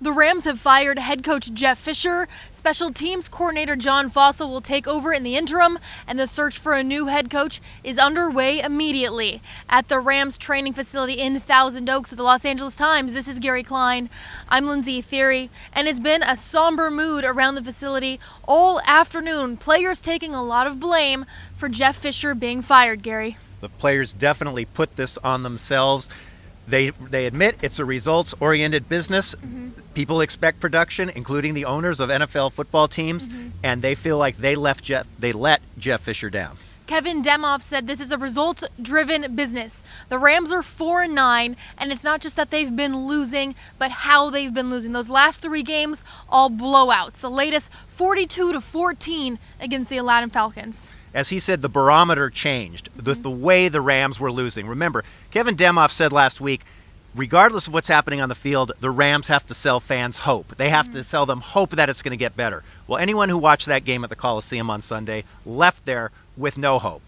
The Rams have fired head coach Jeff Fisher. Special teams coordinator John Fossil will take over in the interim, and the search for a new head coach is underway immediately. At the Rams training facility in Thousand Oaks with the Los Angeles Times, this is Gary Klein. I'm Lindsay Theory, and it's been a somber mood around the facility all afternoon. Players taking a lot of blame for Jeff Fisher being fired, Gary. The players definitely put this on themselves. They admit it's a results-oriented business. People expect production, including the owners of NFL football teams, and they feel like they let Jeff Fisher down. Kevin Demoff said this is a results-driven business. The Rams are 4-9, and it's not just that they've been losing, but how they've been losing. Those last 3 games, all blowouts. The latest, 42-14 against the Atlanta Falcons. As he said, the barometer changed with the way the Rams were losing. Remember, Kevin Demoff said last week, regardless of what's happening on the field, the Rams have to sell fans hope. They have to sell them hope that it's going to get better. Well, anyone who watched that game at the Coliseum on Sunday left there with no hope.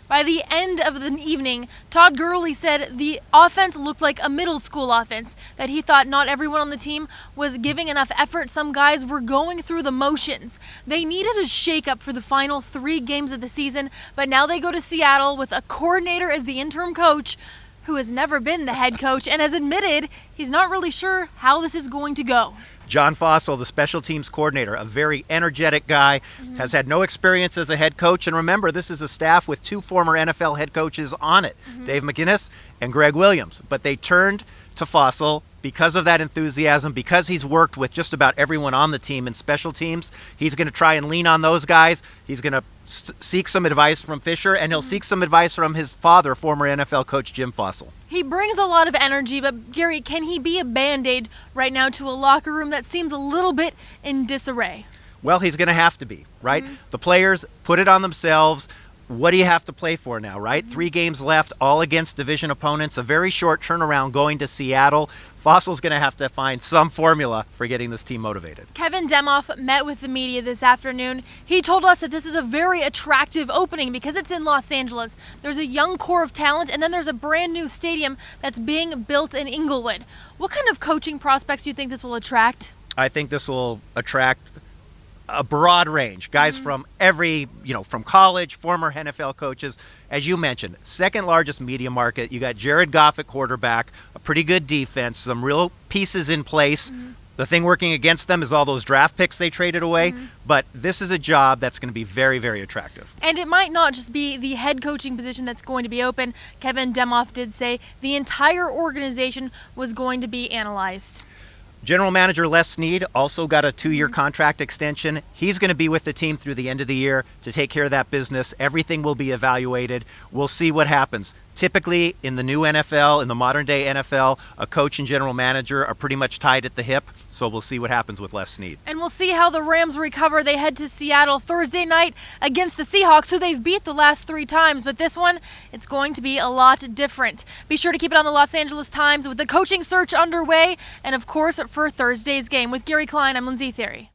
By the end of the evening, Todd Gurley said the offense looked like a middle school offense, that he thought not everyone on the team was giving enough effort. Some guys were going through the motions. They needed a shakeup for the final 3 games of the season, but now they go to Seattle with a coordinator as the interim coach who has never been the head coach and has admitted he's not really sure how this is going to go. John Fossil, the special teams coordinator, a very energetic guy, has had no experience as a head coach. And remember, this is a staff with 2 former NFL head coaches on it, Dave McGinnis and Greg Williams. But they turned to Fossil because of that enthusiasm, because he's worked with just about everyone on the team in special teams. He's going to try and lean on those guys. He's going to seek some advice from Fisher, and he'll seek some advice from his father, former NFL coach Jim Fossil. He brings a lot of energy, but Gary, can he be a Band-Aid right now to a locker room that seems a little bit in disarray? Well, he's going to have to be, right? The players put it on themselves. What do you have to play for now, right? 3 games left, all against division opponents, a very short turnaround going to Seattle. Fossil's going to have to find some formula for getting this team motivated. Kevin Demoff met with the media this afternoon. He told us that this is a very attractive opening because it's in Los Angeles. There's a young core of talent, and then there's a brand new stadium that's being built in Inglewood. What kind of coaching prospects do you think this will attract? I think this will attract a broad range. Guys from from college, former NFL coaches. As you mentioned, second largest media market. You got Jared Goff at quarterback, a pretty good defense, some real pieces in place. The thing working against them is all those draft picks they traded away. But this is a job that's going to be very, very attractive. And it might not just be the head coaching position that's going to be open. Kevin Demoff did say the entire organization was going to be analyzed. General Manager Les Snead also got a 2-year contract extension. He's going to be with the team through the end of the year to take care of that business. Everything will be evaluated. We'll see what happens. Typically, in the new NFL, in the modern-day NFL, a coach and general manager are pretty much tied at the hip, so we'll see what happens with Les Snead. And we'll see how the Rams recover. They head to Seattle Thursday night against the Seahawks, who they've beat the last 3 times, but this one, it's going to be a lot different. Be sure to keep it on the Los Angeles Times with the coaching search underway, and of course, for Thursday's game. With Gary Klein, I'm Lindsay Theory.